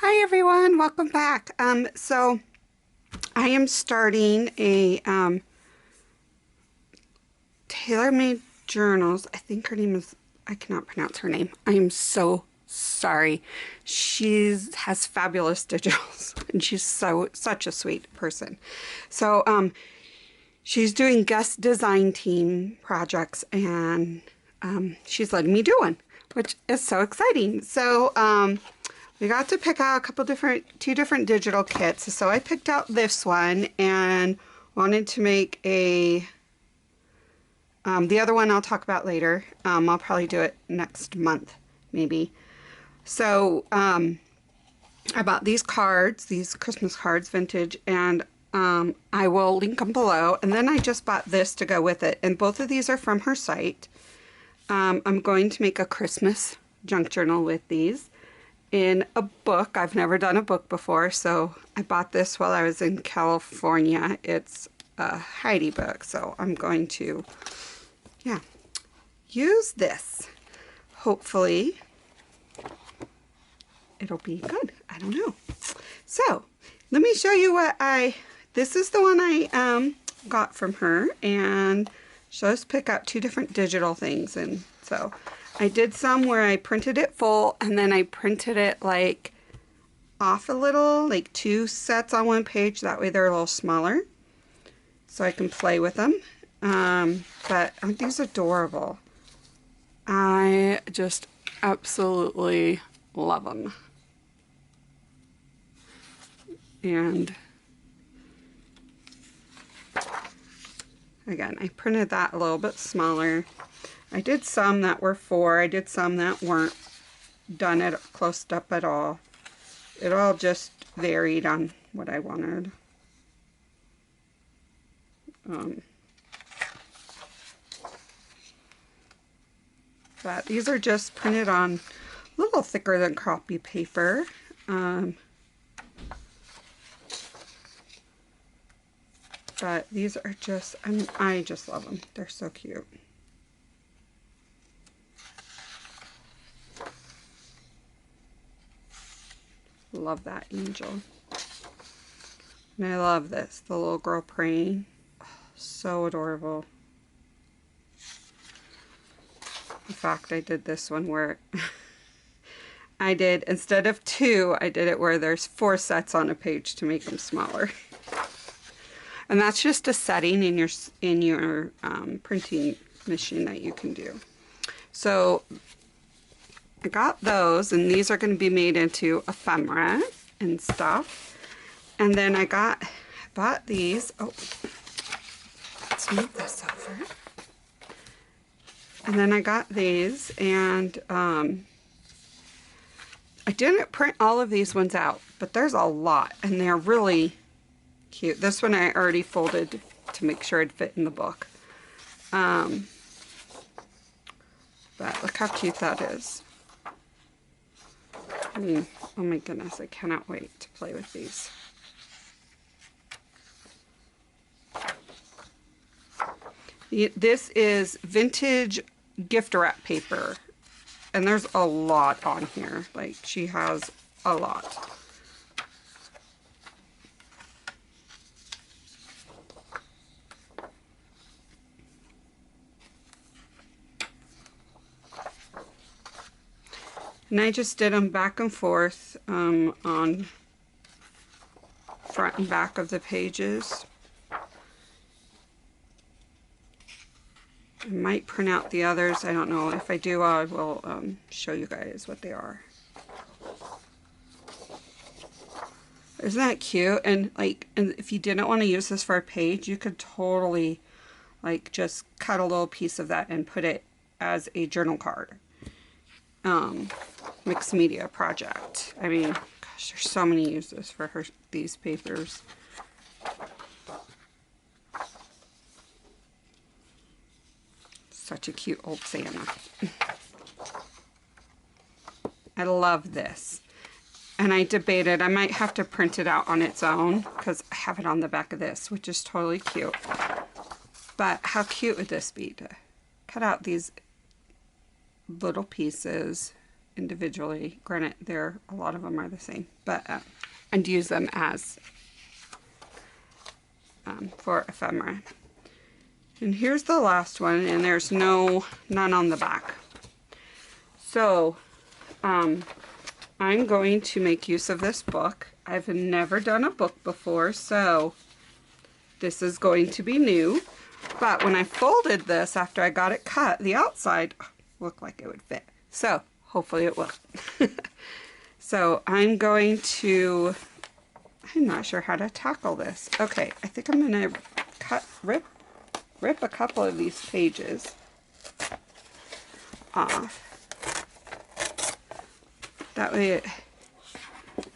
Hi everyone, welcome back. So I am starting a tailor-made journals. I think her name is, I cannot pronounce her name. I am so sorry. She has fabulous digitals and she's such a sweet person. So she's doing guest design team projects and she's letting me do one, which is so exciting. So we got to pick out two different digital kits. So I picked out this one and wanted to make the other one I'll talk about later. I'll probably do it next month, maybe. So I bought these cards, these Christmas cards, vintage, and I will link them below. And then I just bought this to go with it. And both of these are from her site. I'm going to make a Christmas junk journal with these in a book. I've never done a book before, so I bought this while I was in California. It's a Heidi book, so I'm going to, use this. Hopefully, it'll be good. I don't know. So, let me show you this is the one I got from her, and she'll just pick out two different digital things, and so I did some where I printed it full and then I printed it like off a little, like 2 sets on one page. That way they're a little smaller so I can play with them. But aren't these adorable? I just absolutely love them. And again, I printed that a little bit smaller. I did some that were 4. I did some that weren't done closed up at all. It all just varied on what I wanted. But these are just printed on a little thicker than copy paper. But these are just, I just love them. They're so cute. Love that angel. And I love this, the little girl praying. Oh, so adorable. In fact, I did this one where instead of 2, I did it where there's 4 sets on a page to make them smaller. And that's just a setting in your printing machine that you can do. So I got those, and these are going to be made into ephemera and stuff. And then I bought these. Oh, let's move this over. And then I got these, and I didn't print all of these ones out, but there's a lot, and they're really cute. This one I already folded to make sure it'd fit in the book. But look how cute that is. Oh my goodness, I cannot wait to play with these. This is vintage gift wrap paper, and there's a lot on here. Like, she has a lot. And I just did them back and forth on front and back of the pages. I might print out the others. I don't know. If I do, I will show you guys what they are. Isn't that cute? And if you didn't want to use this for a page, you could totally just cut a little piece of that and put it as a journal card. Mixed media project. I mean, gosh, there's so many uses for these papers. Such a cute old Santa. I love this. And I debated, I might have to print it out on its own because I have it on the back of this, which is totally cute. But how cute would this be to cut out these little pieces individually. Granted, a lot of them are the same, but and use them as for ephemera. And here's the last one, and there's none on the back. So I'm going to make use of this book. I've never done a book before, so this is going to be new. But when I folded this after I got it cut, the outside looked like it would fit. So hopefully it will. So I'm not sure how to tackle this. Okay, I think I'm gonna rip a couple of these pages off. That way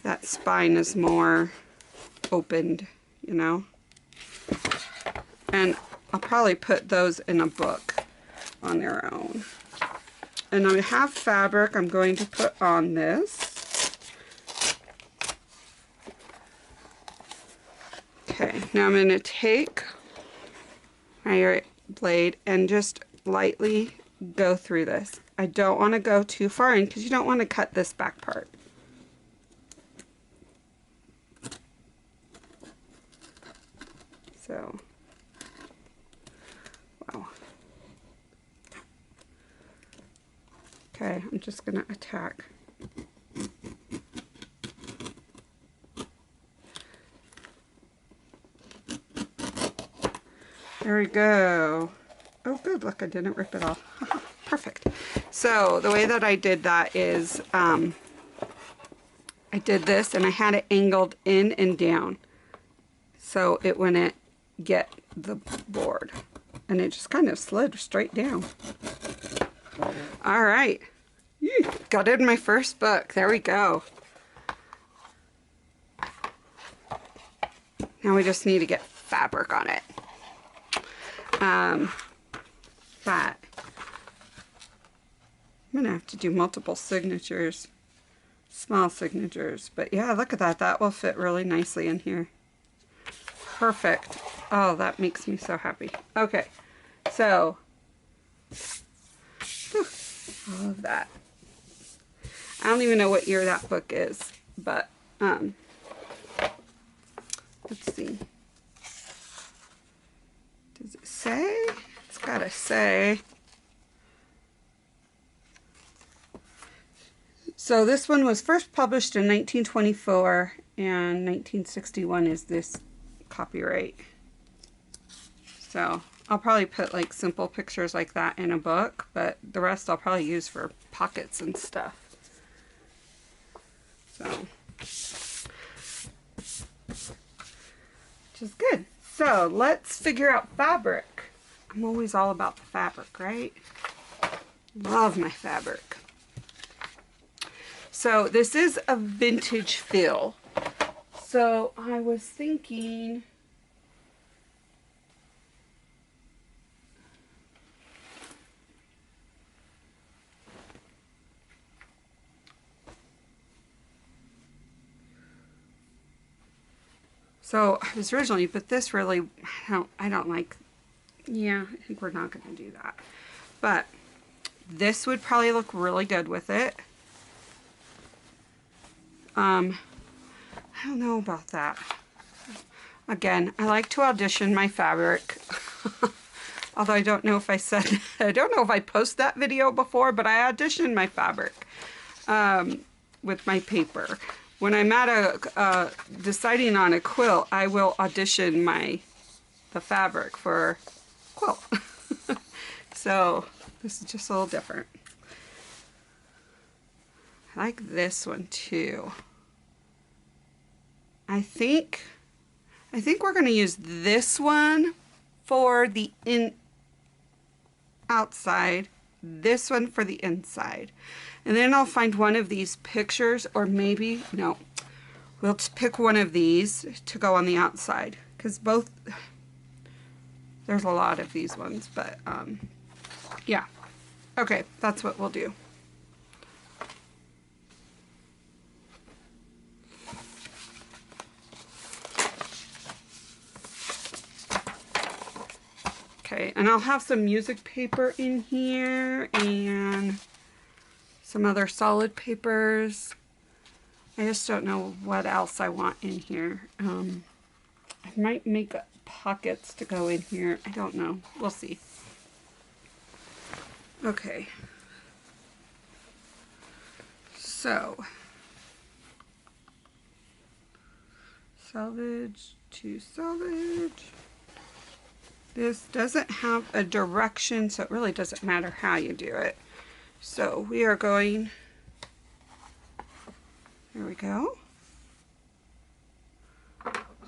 that spine is more opened, you know. And I'll probably put those in a book on their own. And I have fabric I'm going to put on this. Okay, now I'm going to take my blade and just lightly go through this. I don't want to go too far in because you don't want to cut this back part. So, wow. Okay, I'm just going to attack. There we go. Oh, good. Look, I didn't rip it off. Perfect. So the way that I did that is I did this and I had it angled in and down so it wouldn't get the board. And it just kind of slid straight down. All right. Got it in my first book. There we go. Now we just need to get fabric on it. But I'm gonna have to do multiple signatures, small signatures, but yeah, look at that. That will fit really nicely in here. Perfect. Oh, that makes me so happy. Okay, so all of that. I don't even know what year that book is, but let's see. Does it say? It's gotta say. So this one was first published in 1924 and 1961 is this copyright. So I'll probably put like simple pictures like that in a book, but the rest I'll probably use for pockets and stuff. So, which is good. So let's figure out fabric. I'm always all about the fabric, right? Love my fabric. So this is a vintage fill. So I was thinking, so I was originally, but this really, I don't like, yeah, I think we're not going to do that. But this would probably look really good with it. I don't know about that. Again, I like to audition my fabric. Although I don't know if I post that video before, but I auditioned my fabric with my paper. When I'm at deciding on a quilt, I will audition the fabric for quilt. So this is just a little different. I like this one too. I think we're going to use this one for the outside, this one for the inside. And then I'll find one of these pictures, or maybe, no, we'll just pick one of these to go on the outside. Because there's a lot of these ones, but yeah. Okay, that's what we'll do. Okay, and I'll have some music paper in here and some other solid papers. I just don't know what else I want in here. I might make pockets to go in here. I don't know. We'll see. Okay. So, salvage to salvage. This doesn't have a direction, so it really doesn't matter how you do it. So we are going, there we go.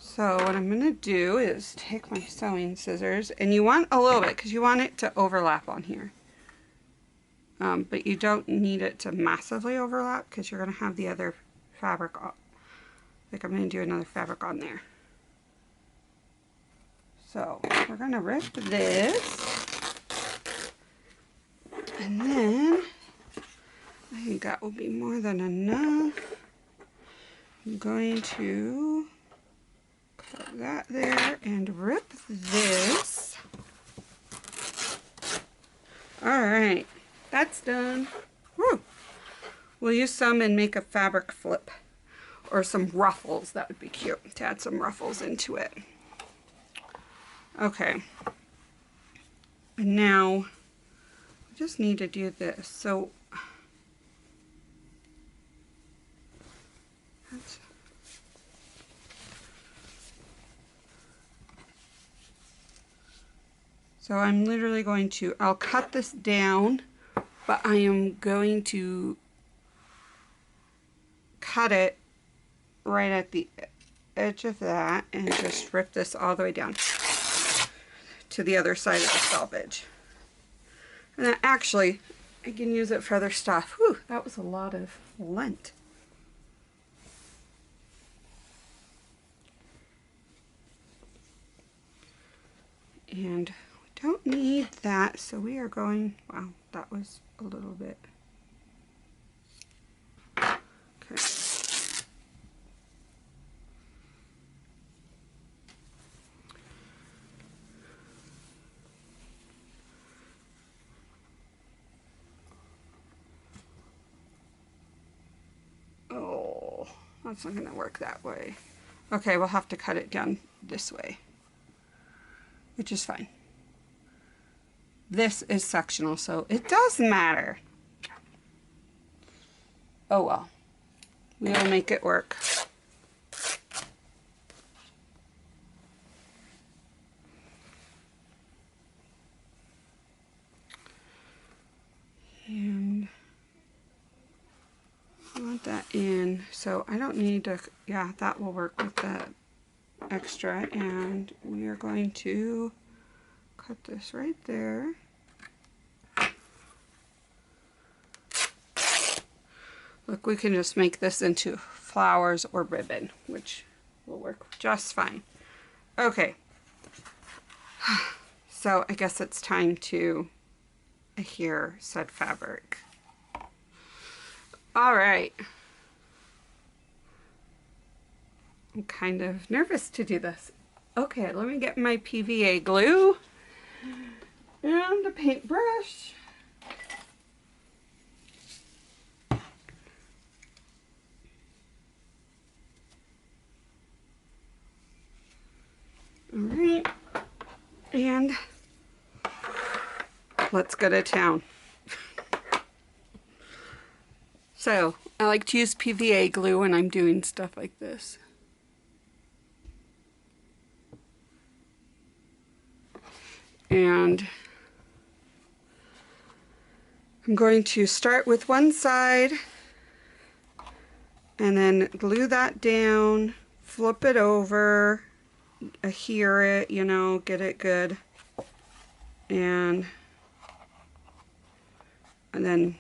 So what I'm going to do is take my sewing scissors, and you want a little bit because you want it to overlap on here. But you don't need it to massively overlap because you're going to have the other fabric on. Like I'm going to do another fabric on there. So we're going to rip this. And then I think that will be more than enough. I'm going to put that there and rip this. Alright, that's done. Woo. We'll use some and make a fabric flip. Or some ruffles, that would be cute to add some ruffles into it. Okay. And now, I just need to do this. So, I'm literally going to, I'll cut this down, but I am going to cut it right at the edge of that and just rip this all the way down to the other side of the selvage. And then actually, I can use it for other stuff. Whew, that was a lot of lint. And we don't need that, so we are going, wow, that was a little bit. Okay. Oh, that's not going to work that way. Okay, we'll have to cut it down this way, which is fine. This is sectional, so it does matter. Oh well, we'll make it work. And I want that in, so I don't need to, yeah, that will work with the extra, and we are going to cut this right there. Look, we can just make this into flowers or ribbon, which will work just fine. Okay, so I guess it's time to adhere said fabric. All right. I'm kind of nervous to do this. Okay, let me get my PVA glue and a paintbrush. All right, and let's go to town. So, I like to use PVA glue when I'm doing stuff like this. And I'm going to start with one side and then glue that down, flip it over, adhere it, you know, get it good, and then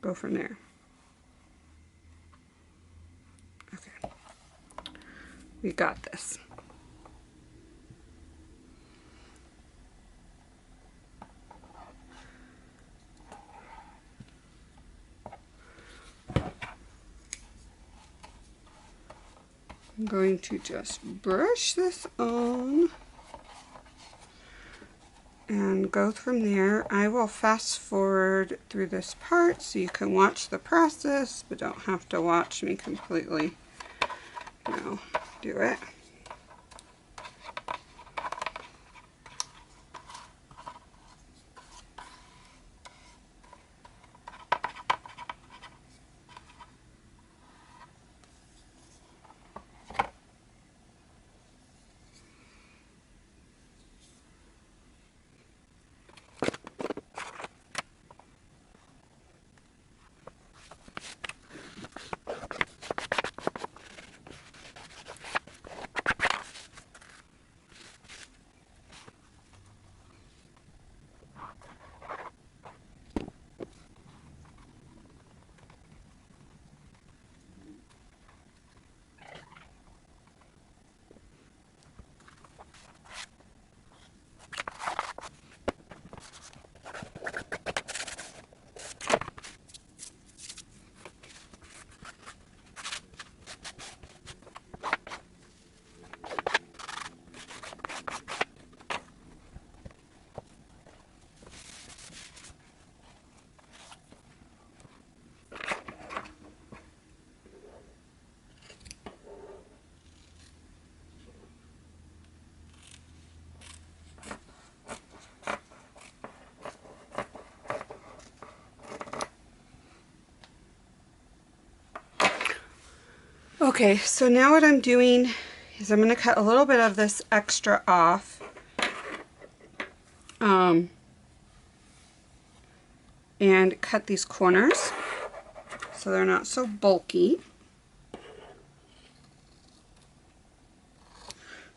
go from there. Okay, we got this. I'm going to just brush this on, and go from there. I will fast forward through this part so you can watch the process, but don't have to watch me completely, do it. Okay, so now what I'm doing is I'm going to cut a little bit of this extra off. And cut these corners so they're not so bulky.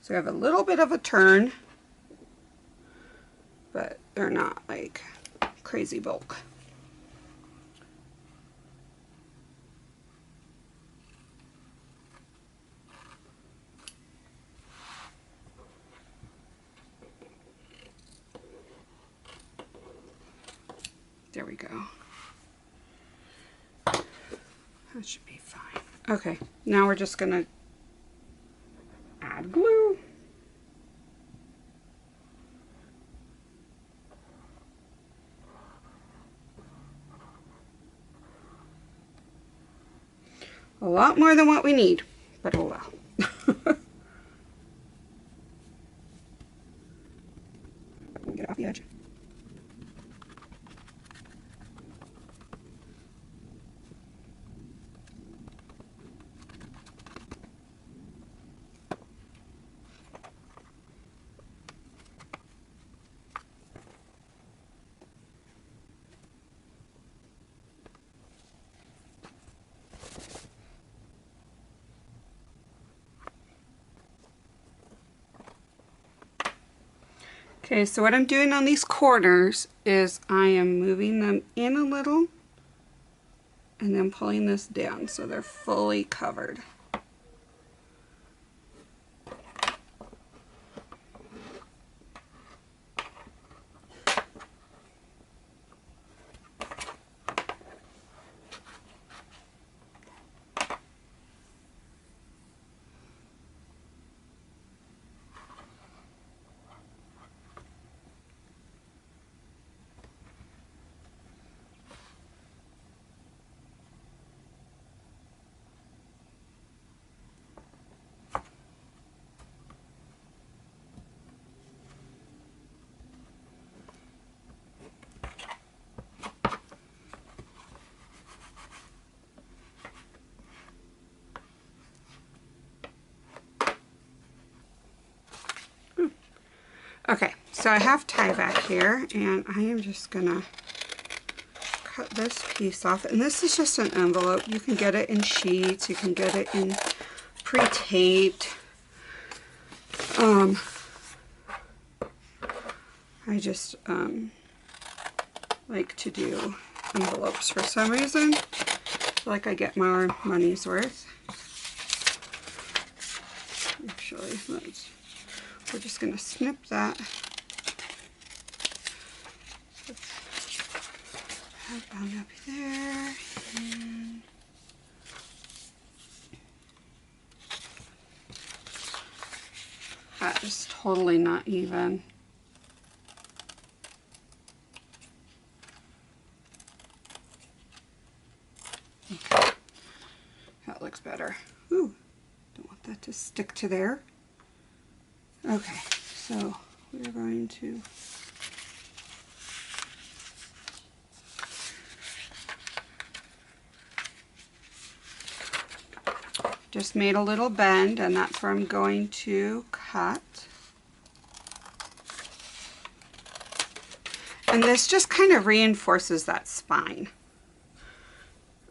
So I have a little bit of a turn, but they're not like crazy bulk. There we go. That should be fine. Okay, now we're just gonna add glue. A lot more than what we need, but oh well. Get off the edge. Okay, so what I'm doing on these corners is I am moving them in a little and then pulling this down so they're fully covered. Okay, so I have tie back here, and I am just gonna cut this piece off. And this is just an envelope. You can get it in sheets, you can get it in pre-taped. I just like to do envelopes for some reason. I feel like I get more money's worth. Actually, we're just going to snip that. That bound up there. And that is totally not even. that looks better. Ooh, don't want that to stick to there. Okay, so we're going to just made a little bend, and that's where I'm going to cut. And this just kind of reinforces that spine.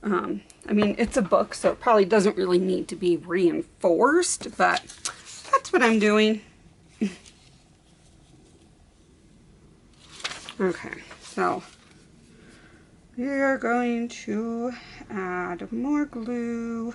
I mean, it's a book, so it probably doesn't really need to be reinforced, but that's what I'm doing. Okay, so we are going to add more glue.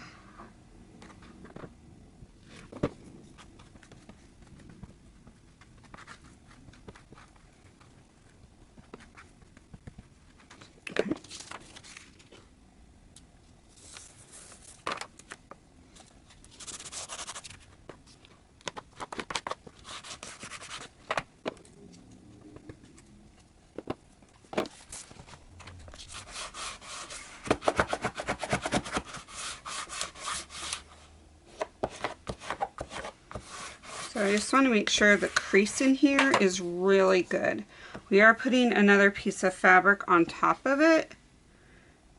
So I just want to make sure the crease in here is really good. We are putting another piece of fabric on top of it,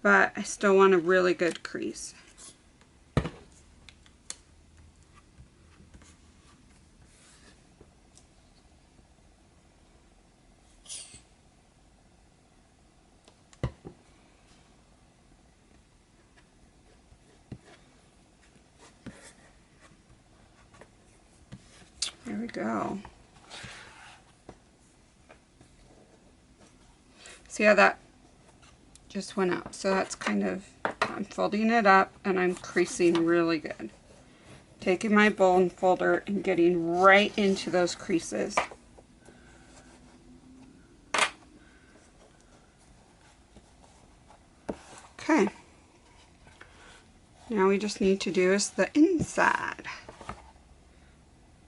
but I still want a really good crease. There we go. See how that just went up? So that's kind of, I'm folding it up and I'm creasing really good. Taking my bone folder and getting right into those creases. Okay. Now we just need to do is the inside.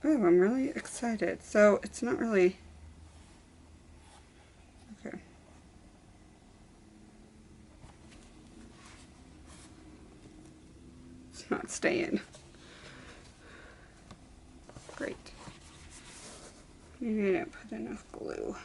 Oh, I'm really excited. So it's not really, okay. It's not staying. Great. Maybe I didn't put enough glue.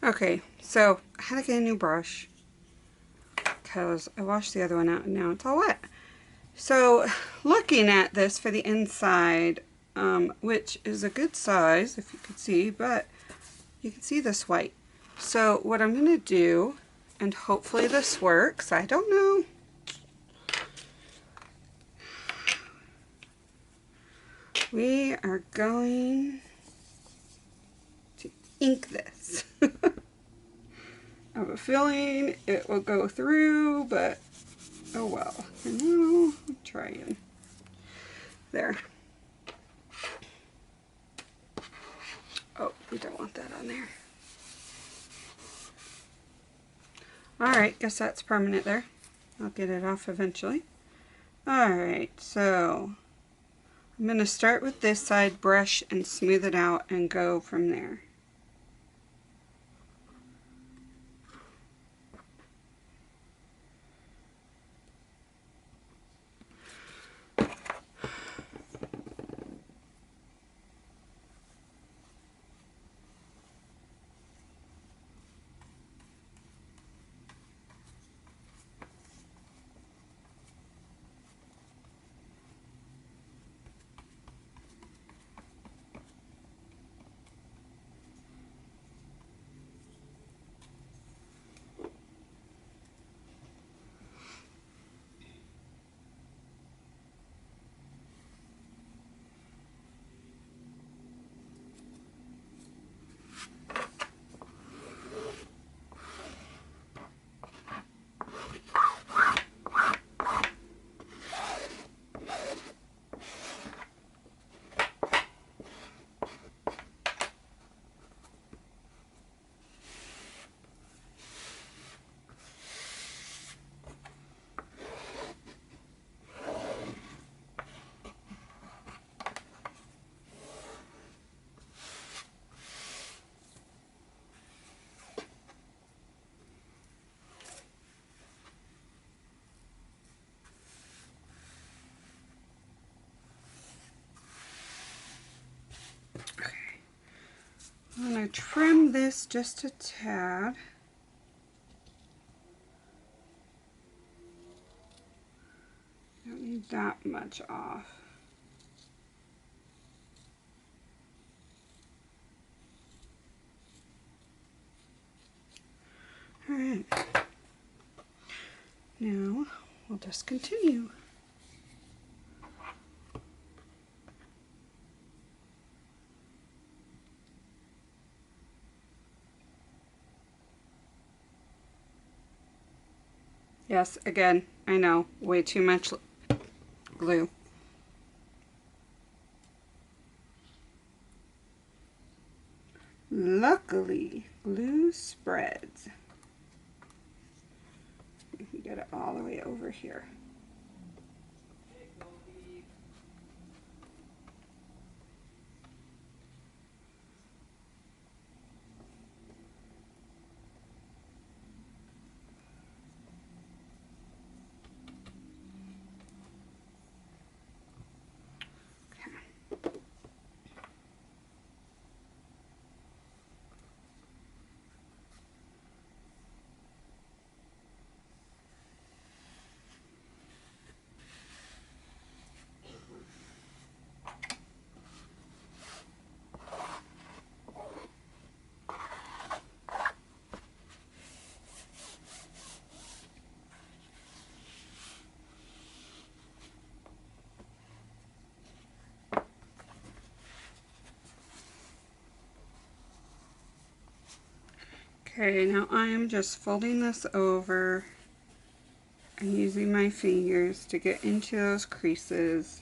Okay, so I had to get a new brush because I washed the other one out and now it's all wet. So looking at this for the inside, which is a good size if you could see, but you can see this white. So what I'm going to do, and hopefully this works, I don't know. We are going to ink this. I have a feeling it will go through, but oh well. I know, I'm trying. There. Oh, we don't want that on there. Alright, guess that's permanent there. I'll get it off eventually. Alright, so I'm going to start with this side, brush and smooth it out and go from there. to trim this just a tad. Don't need that much off. All right. Now we'll just continue. Yes, again, I know, way too much glue. Luckily, glue spreads. You can get it all the way over here. Okay, now I am just folding this over and using my fingers to get into those creases.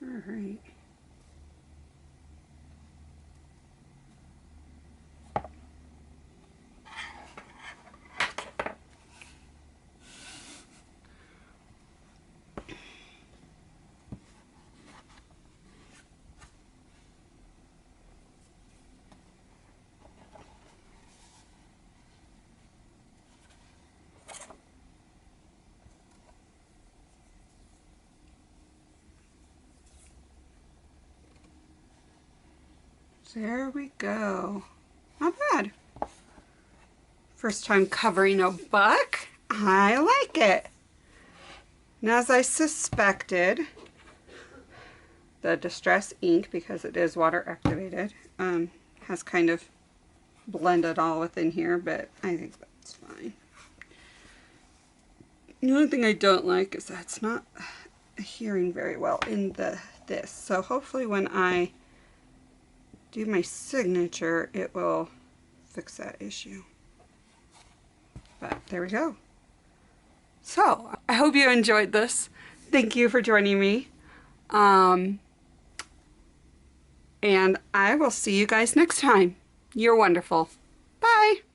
All right. There we go. Not bad. First time covering a book. I like it. And as I suspected, the Distress ink, because it is water activated, has kind of blended all within here, but I think that's fine. The only thing I don't like is that it's not adhering very well in this. So hopefully when I do my signature, it will fix that issue. But there we go. So I hope you enjoyed this. Thank you for joining me. And I will see you guys next time. You're wonderful. Bye.